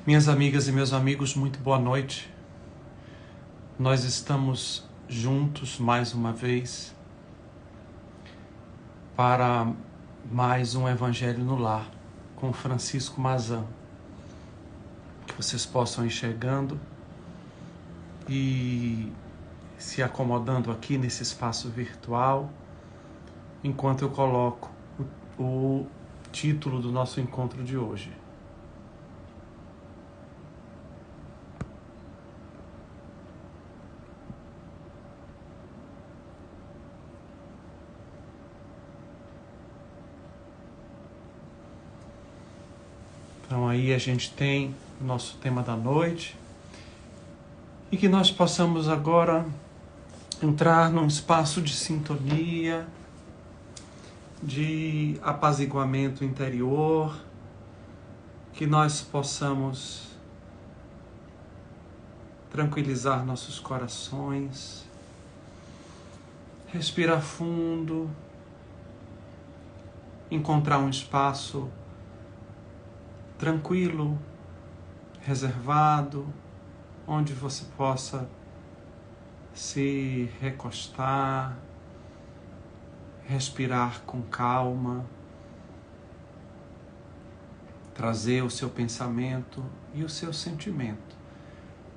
Minhas amigas e meus amigos, muito boa noite. Nós estamos juntos mais uma vez para mais um Evangelho no Lar com Francisco Mazan. Que vocês possam ir chegando e se acomodando aqui nesse espaço virtual, enquanto eu coloco o título do nosso encontro de hoje. Então aí a gente tem o nosso tema da noite e que nós possamos agora entrar num espaço de sintonia, de apaziguamento interior, que nós possamos tranquilizar nossos corações, respirar fundo, encontrar um espaço tranquilo, reservado, onde você possa se recostar, respirar com calma, trazer o seu pensamento e o seu sentimento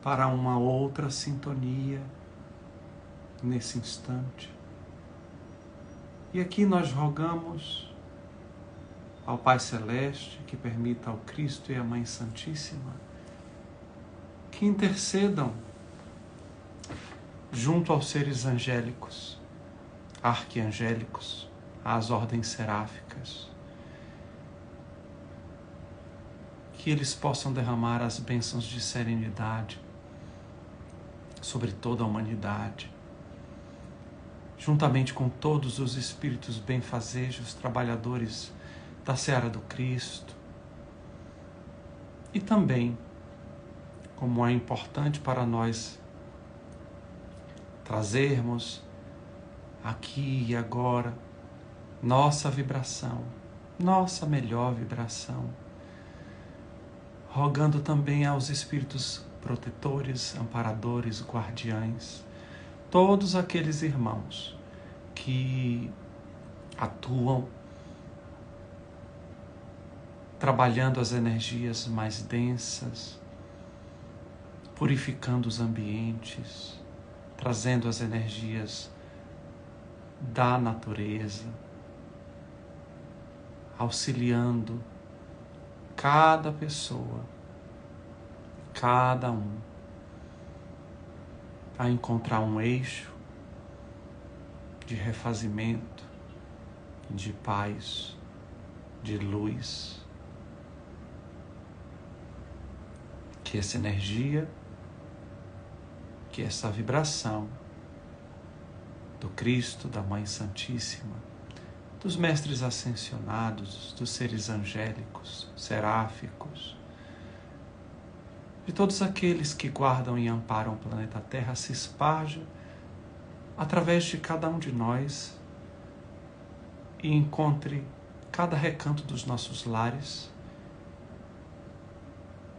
para uma outra sintonia nesse instante. E aqui nós rogamos ao Pai Celeste que permita ao Cristo e à Mãe Santíssima que intercedam junto aos seres angélicos, arquiangélicos, às ordens seráficas, que eles possam derramar as bênçãos de serenidade sobre toda a humanidade, juntamente com todos os espíritos benfazejos, trabalhadores da seara do Cristo. E também, como é importante para nós trazermos aqui e agora nossa vibração, nossa melhor vibração, rogando também aos espíritos protetores, amparadores, guardiães, todos aqueles irmãos que atuam trabalhando as energias mais densas, purificando os ambientes, trazendo as energias da natureza, auxiliando cada pessoa, cada um, a encontrar um eixo de refazimento, de paz, de luz. Que essa energia, que essa vibração do Cristo, da Mãe Santíssima, dos mestres ascensionados, dos seres angélicos, seráficos, de todos aqueles que guardam e amparam o planeta Terra, se esparja através de cada um de nós e encontre cada recanto dos nossos lares,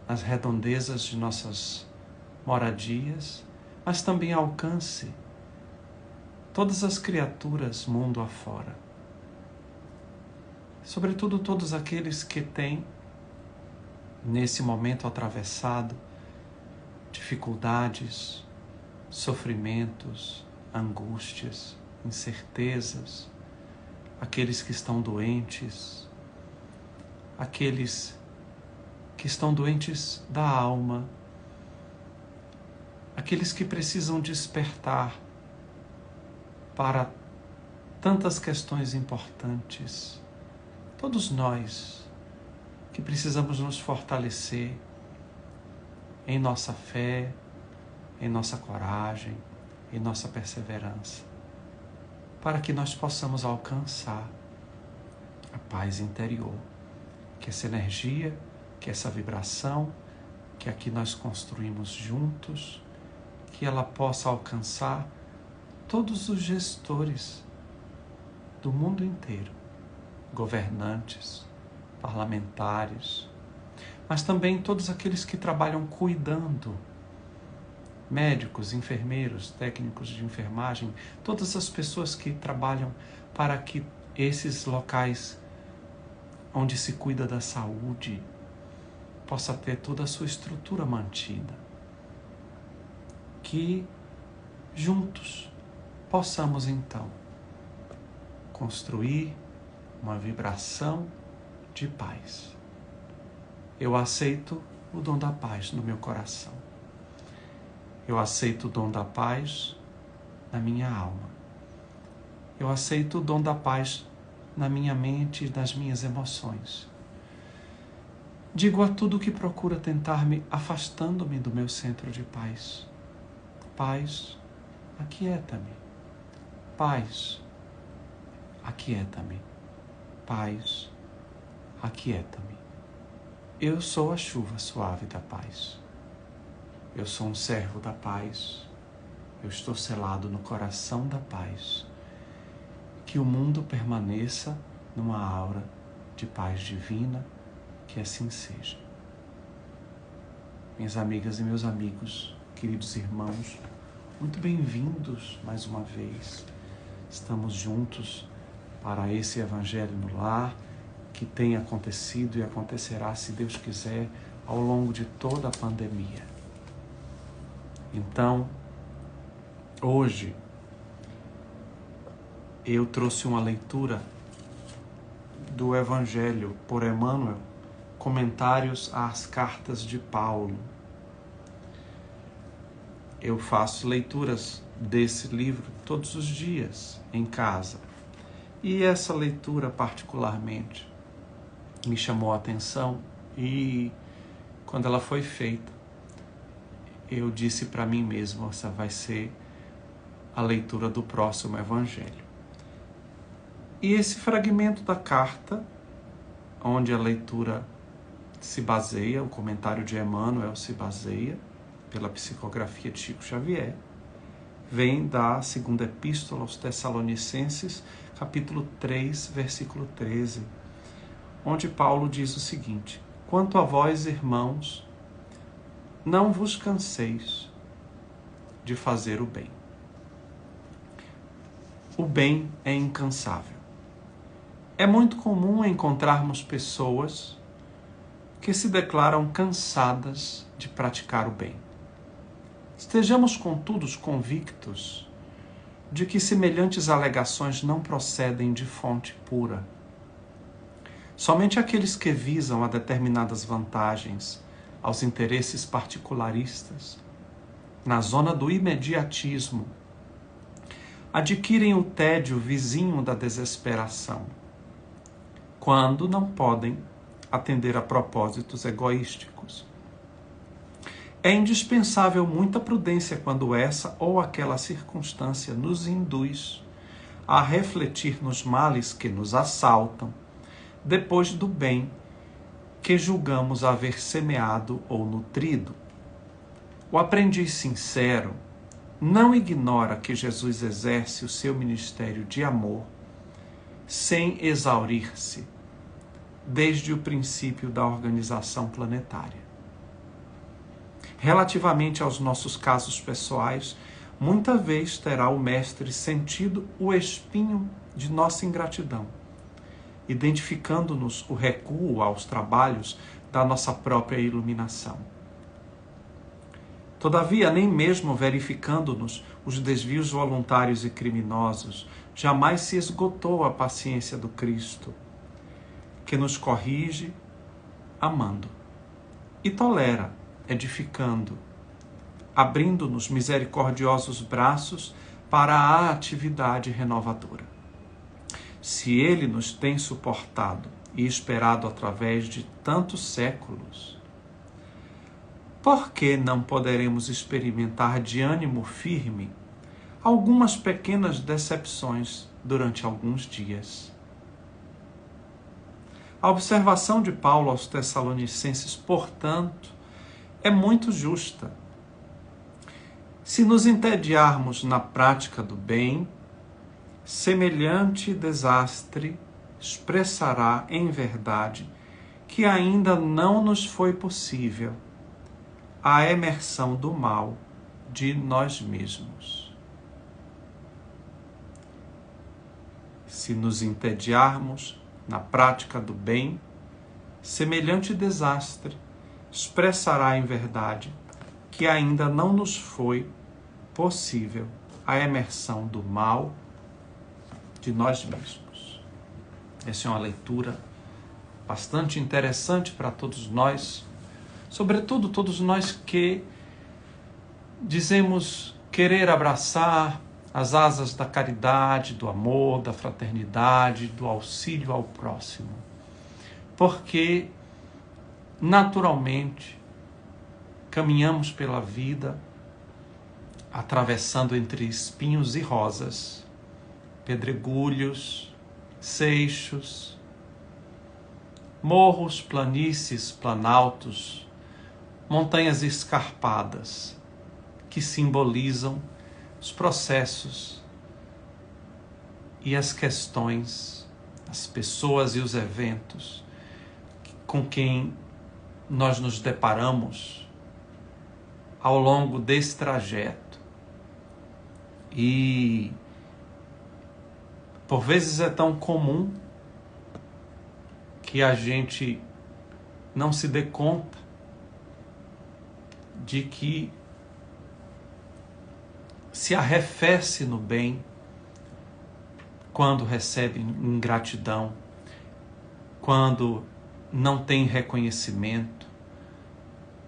nas redondezas de nossas moradias, mas também alcance todas as criaturas mundo afora. Sobretudo todos aqueles que têm, nesse momento atravessado, dificuldades, sofrimentos, angústias, incertezas, aqueles que estão doentes, aqueles que estão doentes da alma, aqueles que precisam despertar para tantas questões importantes, todos nós que precisamos nos fortalecer em nossa fé, em nossa coragem, em nossa perseverança, para que nós possamos alcançar a paz interior, que essa energia, que essa vibração que aqui nós construímos juntos, que ela possa alcançar todos os gestores do mundo inteiro, governantes, parlamentares, mas também todos aqueles que trabalham cuidando, médicos, enfermeiros, técnicos de enfermagem, todas as pessoas que trabalham para que esses locais onde se cuida da saúde possa ter toda a sua estrutura mantida. Que juntos possamos então construir uma vibração de paz. Eu aceito o dom da paz no meu coração. Eu aceito o dom da paz na minha alma. Eu aceito o dom da paz na minha mente e nas minhas emoções. Digo a tudo que procura tentar-me afastando-me do meu centro de paz. Paz, aquieta-me. Paz, aquieta-me. Paz, aquieta-me. Eu sou a chuva suave da paz. Eu sou um servo da paz. Eu estou selado no coração da paz. Que o mundo permaneça numa aura de paz divina, que assim seja. Minhas amigas e meus amigos, queridos irmãos, muito bem-vindos mais uma vez. Estamos juntos para esse Evangelho no Lar, que tem acontecido e acontecerá, se Deus quiser, ao longo de toda a pandemia. Então, hoje, eu trouxe uma leitura do Evangelho por Emmanuel, comentários às cartas de Paulo. Eu faço leituras desse livro todos os dias em casa. E essa leitura particularmente me chamou a atenção e quando ela foi feita, eu disse para mim mesmo, essa vai ser a leitura do próximo Evangelho. E esse fragmento da carta, onde a leitura se baseia, o comentário de Emmanuel se baseia, pela psicografia de Chico Xavier, vem da segunda epístola aos Tessalonicenses, capítulo 3, versículo 13, onde Paulo diz o seguinte: quanto a vós, irmãos, não vos canseis de fazer o bem. O bem é incansável. É muito comum encontrarmos pessoas que se declaram cansadas de praticar o bem. Estejamos, contudo, convictos de que semelhantes alegações não procedem de fonte pura. Somente aqueles que visam a determinadas vantagens, aos interesses particularistas, na zona do imediatismo, adquirem o tédio vizinho da desesperação, quando não podem atender a propósitos egoísticos. É indispensável muita prudência quando essa ou aquela circunstância nos induz a refletir nos males que nos assaltam, depois do bem que julgamos haver semeado ou nutrido. O aprendiz sincero não ignora que Jesus exerce o seu ministério de amor sem exaurir-se, desde o princípio da organização planetária. Relativamente aos nossos casos pessoais, muita vez terá o Mestre sentido o espinho de nossa ingratidão, identificando-nos o recuo aos trabalhos da nossa própria iluminação. Todavia, nem mesmo verificando-nos os desvios voluntários e criminosos, jamais se esgotou a paciência do Cristo, que nos corrige amando e tolera edificando, abrindo-nos misericordiosos braços para a atividade renovadora. Se Ele nos tem suportado e esperado através de tantos séculos, por que não poderemos experimentar de ânimo firme algumas pequenas decepções durante alguns dias? A observação de Paulo aos Tessalonicenses, portanto, é muito justa. Se nos entediarmos na prática do bem, semelhante desastre expressará em verdade que ainda não nos foi possível a emersão do mal de nós mesmos. Se nos entediarmos na prática do bem, semelhante desastre expressará em verdade que ainda não nos foi possível a emersão do mal de nós mesmos. Essa é uma leitura bastante interessante para todos nós, sobretudo todos nós que dizemos querer abraçar as asas da caridade, do amor, da fraternidade, do auxílio ao próximo. Porque, naturalmente, caminhamos pela vida atravessando entre espinhos e rosas, pedregulhos, seixos, morros, planícies, planaltos, montanhas escarpadas, que simbolizam os processos e as questões, as pessoas e os eventos com quem nós nos deparamos ao longo desse trajeto. E por vezes é tão comum que a gente não se dê conta de que se arrefece no bem quando recebe ingratidão, quando não tem reconhecimento,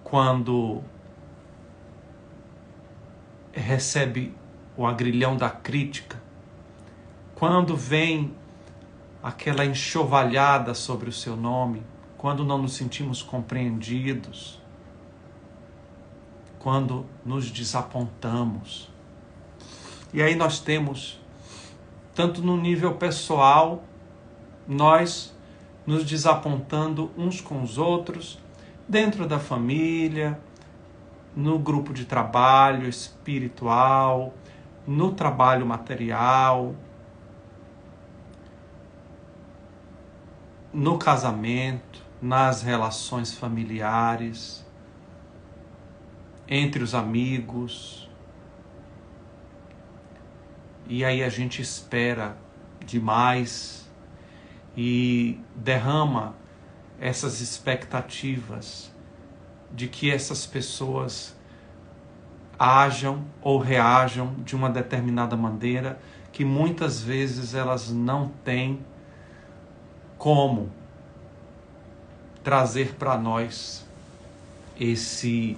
quando recebe o agrilhão da crítica, quando vem aquela enxovalhada sobre o seu nome, quando não nos sentimos compreendidos, quando nos desapontamos. E aí nós temos, tanto no nível pessoal, nós nos desapontando uns com os outros, dentro da família, no grupo de trabalho espiritual, no trabalho material, no casamento, nas relações familiares, entre os amigos. E aí a gente espera demais e derrama essas expectativas de que essas pessoas ajam ou reajam de uma determinada maneira que muitas vezes elas não têm como trazer para nós esse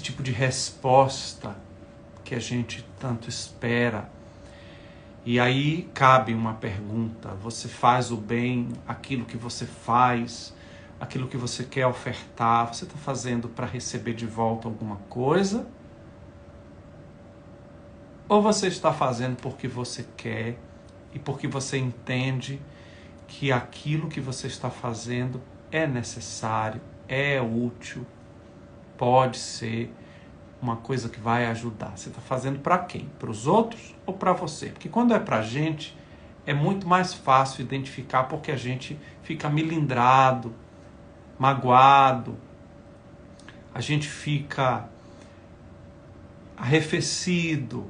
tipo de resposta que a gente tanto espera. E aí cabe uma pergunta: você faz o bem, aquilo que você faz, aquilo que você quer ofertar, você está fazendo para receber de volta alguma coisa? Ou você está fazendo porque você quer e porque você entende que aquilo que você está fazendo é necessário, é útil, pode ser uma coisa que vai ajudar? Você está fazendo para quem? Para os outros ou para você? Porque quando é para a gente, é muito mais fácil identificar, porque a gente fica melindrado, magoado, a gente fica arrefecido,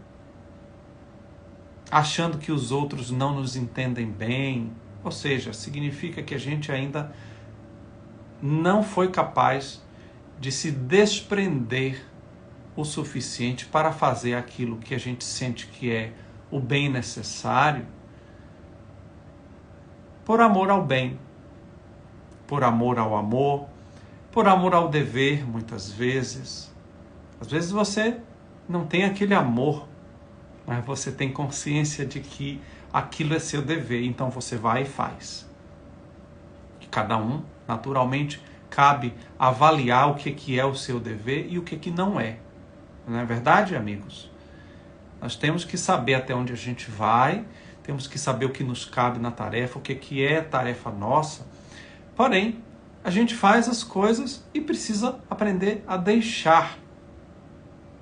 achando que os outros não nos entendem bem. Ou seja, significa que a gente ainda não foi capaz de se desprender o suficiente para fazer aquilo que a gente sente que é o bem necessário, por amor ao bem, por amor ao amor, por amor ao dever, muitas vezes. Às vezes você não tem aquele amor, mas você tem consciência de que aquilo é seu dever, então você vai e faz. Que cada um, naturalmente, cabe avaliar o que é o seu dever e o que não é. Não é verdade, amigos? Nós temos que saber até onde a gente vai, temos que saber o que nos cabe na tarefa, o que é tarefa nossa. Porém, a gente faz as coisas e precisa aprender a deixar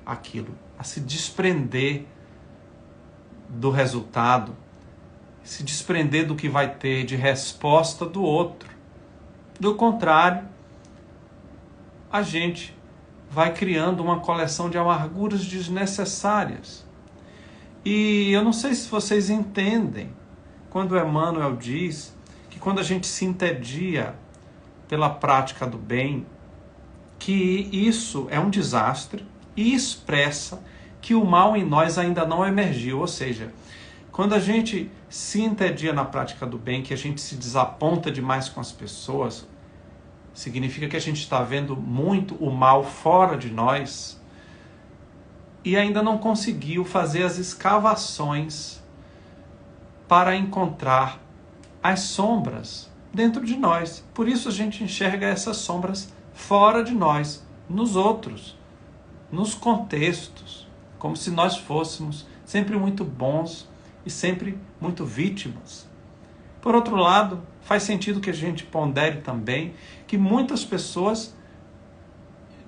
aquilo, a se desprender do resultado, se desprender do que vai ter de resposta do outro. Do contrário, a gente vai criando uma coleção de amarguras desnecessárias. E eu não sei se vocês entendem quando Emmanuel diz que quando a gente se entedia pela prática do bem, que isso é um desastre e expressa que o mal em nós ainda não emergiu. Ou seja, quando a gente se entedia na prática do bem, que a gente se desaponta demais com as pessoas, significa que a gente está vendo muito o mal fora de nós e ainda não conseguiu fazer as escavações para encontrar as sombras dentro de nós. Por isso a gente enxerga essas sombras fora de nós, nos outros, nos contextos, como se nós fôssemos sempre muito bons e sempre muito vítimas. Por outro lado, faz sentido que a gente pondere também que muitas pessoas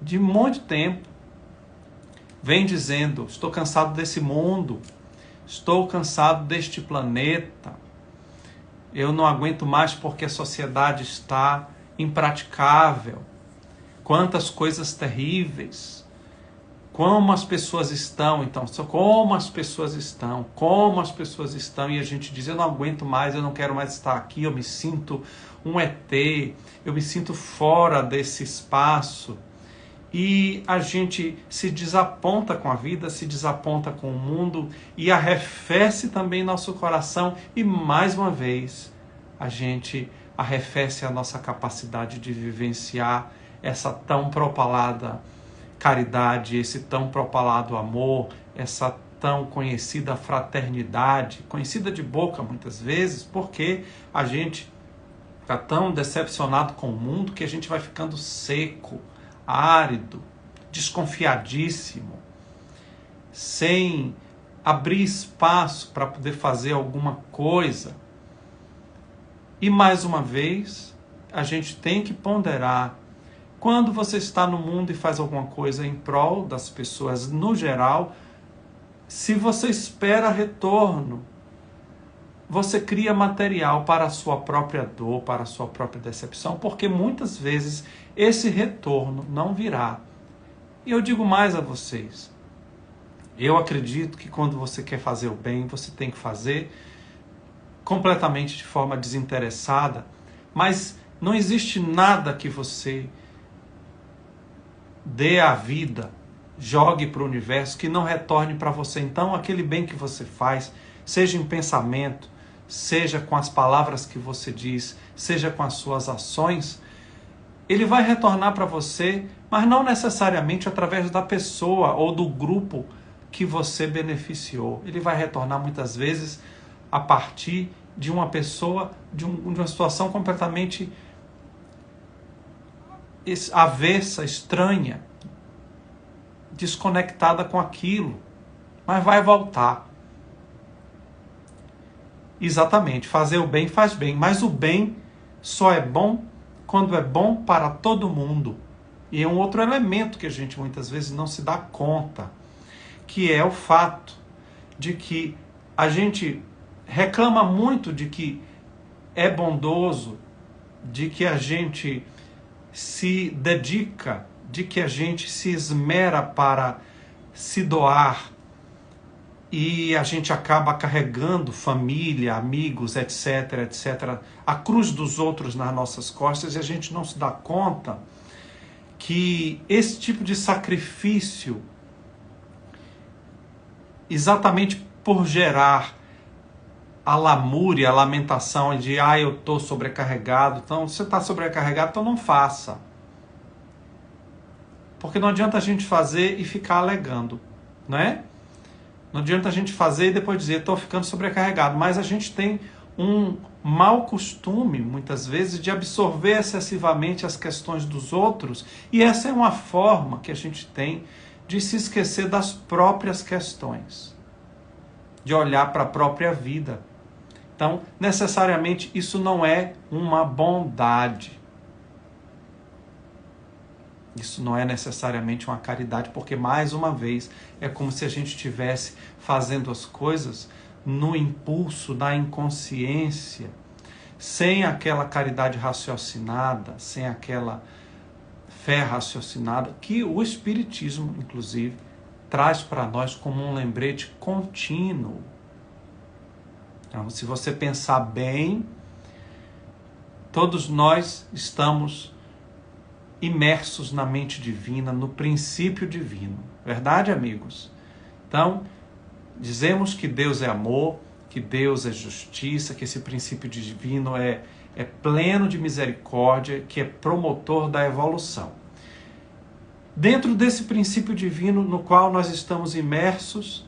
de muito tempo vêm dizendo: estou cansado desse mundo, estou cansado deste planeta, eu não aguento mais porque a sociedade está impraticável, quantas coisas terríveis, como as pessoas estão, então, como as pessoas estão, e a gente diz: eu não aguento mais, eu não quero mais estar aqui, eu me sinto um ET, eu me sinto fora desse espaço. E a gente se desaponta com a vida, se desaponta com o mundo e arrefece também nosso coração. E mais uma vez, a gente arrefece a nossa capacidade de vivenciar essa tão propalada caridade, esse tão propalado amor, essa tão conhecida fraternidade, conhecida de boca muitas vezes, porque a gente está tão decepcionado com o mundo que a gente vai ficando seco, árido, desconfiadíssimo, sem abrir espaço para poder fazer alguma coisa. E mais uma vez, a gente tem que ponderar: quando você está no mundo e faz alguma coisa em prol das pessoas no geral, se você espera retorno, você cria material para a sua própria dor, para a sua própria decepção, porque muitas vezes esse retorno não virá. E eu digo mais a vocês: eu acredito que quando você quer fazer o bem, você tem que fazer completamente de forma desinteressada, mas não existe nada que você dê à vida, jogue para o universo, que não retorne para você. Então, aquele bem que você faz, seja em pensamento, seja com as palavras que você diz, seja com as suas ações, ele vai retornar para você, mas não necessariamente através da pessoa ou do grupo que você beneficiou. Ele vai retornar muitas vezes a partir de uma pessoa, de uma situação completamente avessa, estranha, desconectada com aquilo, mas vai voltar. Exatamente, fazer o bem faz bem, mas o bem só é bom quando é bom para todo mundo. E é um outro elemento que a gente muitas vezes não se dá conta, que é o fato de que a gente reclama muito de que é bondoso, de que a gente se dedica, de que a gente se esmera para se doar, e a gente acaba carregando família, amigos, etc, etc, a cruz dos outros nas nossas costas, e a gente não se dá conta que esse tipo de sacrifício, exatamente por gerar a lamúria, a lamentação de: eu estou sobrecarregado. Então, se você está sobrecarregado, então não faça. Porque não adianta a gente fazer e ficar alegando, não é? Não adianta a gente fazer e depois dizer: estou ficando sobrecarregado. Mas a gente tem um mau costume, muitas vezes, de absorver excessivamente as questões dos outros. E essa é uma forma que a gente tem de se esquecer das próprias questões, de olhar para a própria vida. Então, necessariamente, isso não é uma bondade. Isso não é necessariamente uma caridade, porque, mais uma vez, é como se a gente estivesse fazendo as coisas no impulso da inconsciência, sem aquela caridade raciocinada, sem aquela fé raciocinada, que o Espiritismo, inclusive, traz para nós como um lembrete contínuo. Então, se você pensar bem, todos nós estamos imersos na mente divina, no princípio divino. Verdade, amigos? Então, dizemos que Deus é amor, que Deus é justiça, que esse princípio divino é pleno de misericórdia, que é promotor da evolução. Dentro desse princípio divino no qual nós estamos imersos,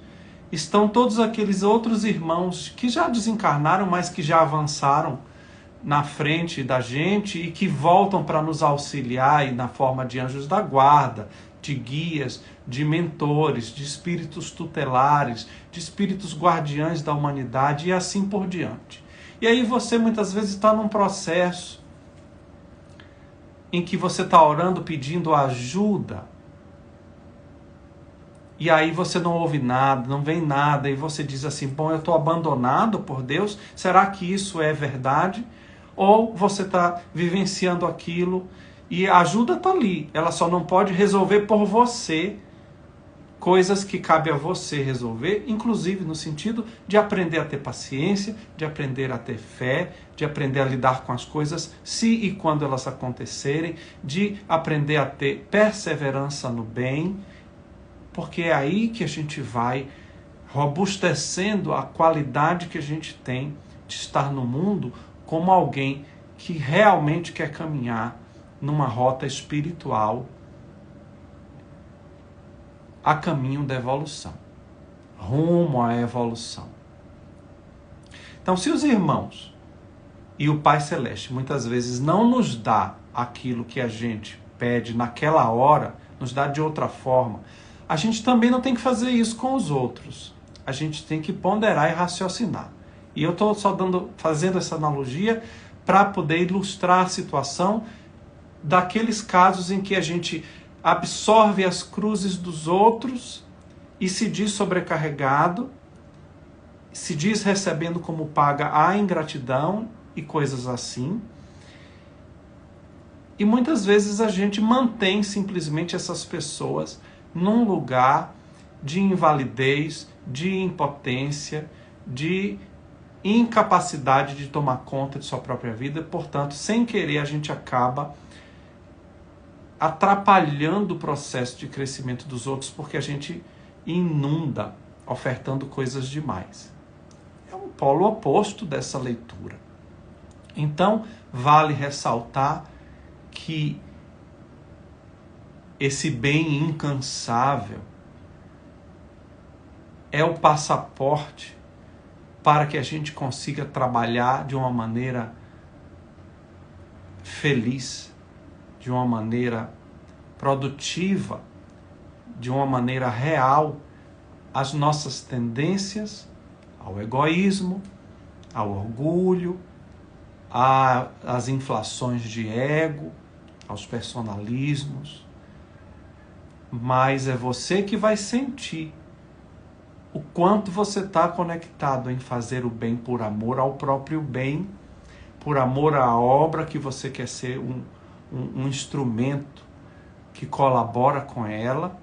estão todos aqueles outros irmãos que já desencarnaram, mas que já avançaram na frente da gente e que voltam para nos auxiliar na forma de anjos da guarda, de guias, de mentores, de espíritos tutelares, de espíritos guardiães da humanidade e assim por diante. E aí você muitas vezes está num processo em que você está orando pedindo ajuda e aí você não ouve nada, não vem nada e você diz assim, bom, eu estou abandonado por Deus, será que isso é verdade? Ou você está vivenciando aquilo e a ajuda está ali, ela só não pode resolver por você coisas que cabe a você resolver, inclusive no sentido de aprender a ter paciência, de aprender a ter fé, de aprender a lidar com as coisas se e quando elas acontecerem, de aprender a ter perseverança no bem, porque é aí que a gente vai robustecendo a qualidade que a gente tem de estar no mundo como alguém que realmente quer caminhar numa rota espiritual a caminho da evolução, rumo à evolução. Então, se os irmãos e o Pai Celeste muitas vezes não nos dá aquilo que a gente pede naquela hora, nos dá de outra forma, a gente também não tem que fazer isso com os outros. A gente tem que ponderar e raciocinar. E eu estou só fazendo essa analogia para poder ilustrar a situação daqueles casos em que a gente absorve as cruzes dos outros e se diz sobrecarregado, se diz recebendo como paga a ingratidão e coisas assim. E muitas vezes a gente mantém simplesmente essas pessoas num lugar de invalidez, de impotência, de incapacidade de tomar conta de sua própria vida. Portanto, sem querer, a gente acaba atrapalhando o processo de crescimento dos outros, porque a gente inunda ofertando coisas demais. É um polo oposto dessa leitura. Então, vale ressaltar que esse bem incansável é o passaporte para que a gente consiga trabalhar de uma maneira feliz, de uma maneira produtiva, de uma maneira real, as nossas tendências ao egoísmo, ao orgulho, às inflações de ego, aos personalismos. Mas é você que vai sentir o quanto você está conectado em fazer o bem por amor ao próprio bem, por amor à obra que você quer ser um instrumento que colabora com ela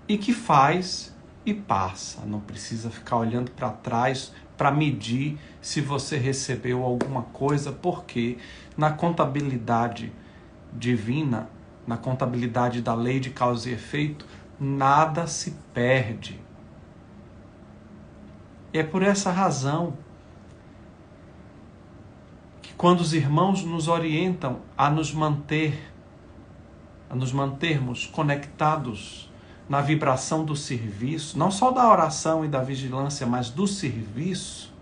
e que faz e passa. Não precisa ficar olhando para trás para medir se você recebeu alguma coisa, porque na contabilidade divina, na contabilidade da lei de causa e efeito, nada se perde. E é por essa razão que quando os irmãos nos orientam a nos mantermos conectados na vibração do serviço, não só da oração e da vigilância, mas do serviço,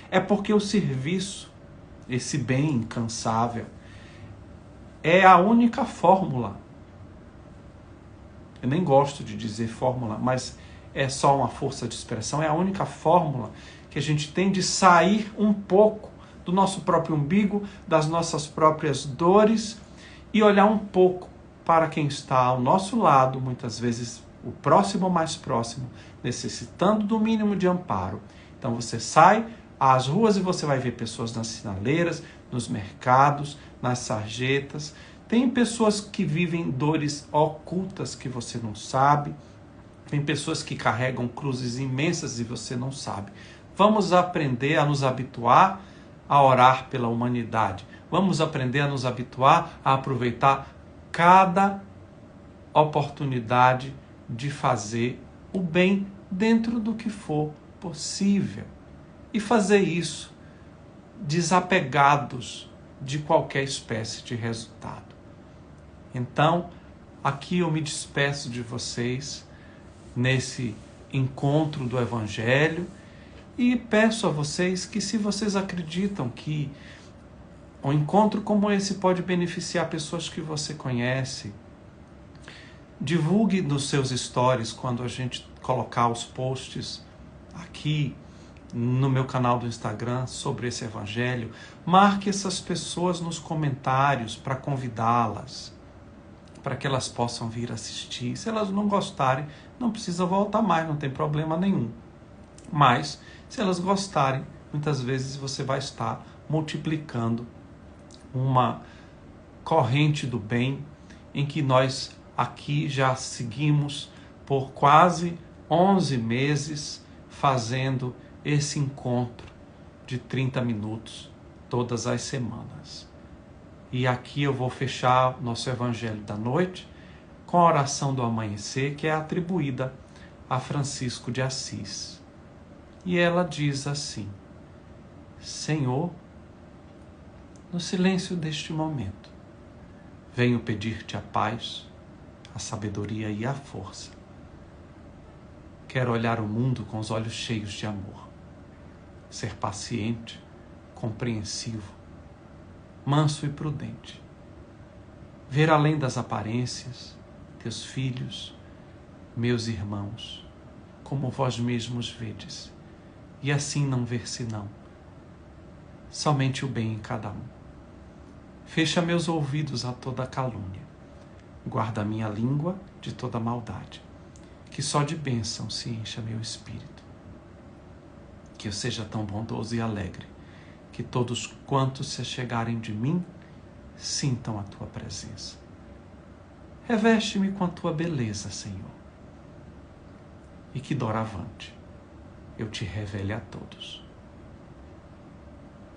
é porque o serviço, esse bem incansável, é a única fórmula. Eu nem gosto de dizer fórmula, mas é só uma força de expressão, é a única fórmula que a gente tem de sair um pouco do nosso próprio umbigo, das nossas próprias dores e olhar um pouco para quem está ao nosso lado, muitas vezes o próximo ou mais próximo, necessitando do mínimo de amparo. Então você sai às ruas e você vai ver pessoas nas sinaleiras, nos mercados, nas sarjetas. Tem pessoas que vivem dores ocultas que você não sabe. Tem pessoas que carregam cruzes imensas e você não sabe. Vamos aprender a nos habituar a orar pela humanidade. Vamos aprender a nos habituar a aproveitar cada oportunidade de fazer o bem dentro do que for possível. E fazer isso desapegados de qualquer espécie de resultado. Então, aqui eu me despeço de vocês nesse encontro do Evangelho e peço a vocês que, se vocês acreditam que um encontro como esse pode beneficiar pessoas que você conhece, divulgue nos seus stories quando a gente colocar os posts aqui no meu canal do Instagram sobre esse Evangelho. Marque essas pessoas nos comentários para convidá-las, para que elas possam vir assistir. Se elas não gostarem, não precisa voltar mais, não tem problema nenhum. Mas, se elas gostarem, muitas vezes você vai estar multiplicando uma corrente do bem em que nós aqui já seguimos por quase 11 meses fazendo esse encontro de 30 minutos todas as semanas. E aqui eu vou fechar nosso Evangelho da noite com a oração do amanhecer, que é atribuída a Francisco de Assis. E ela diz assim: Senhor, no silêncio deste momento, venho pedir-te a paz, a sabedoria e a força. Quero olhar o mundo com os olhos cheios de amor, ser paciente, compreensivo, manso e prudente, ver além das aparências, teus filhos, meus irmãos, como vós mesmos vedes, e assim não ver senão somente o bem em cada um. Fecha meus ouvidos a toda calúnia, guarda minha língua de toda maldade, que só de bênção se encha meu espírito. Que eu seja tão bondoso e alegre, que todos quantos se chegarem de mim, sintam a tua presença. Reveste-me com a tua beleza, Senhor, e que doravante eu te revele a todos.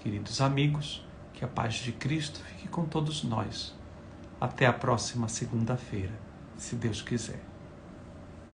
Queridos amigos, que a paz de Cristo fique com todos nós. Até a próxima segunda-feira, se Deus quiser.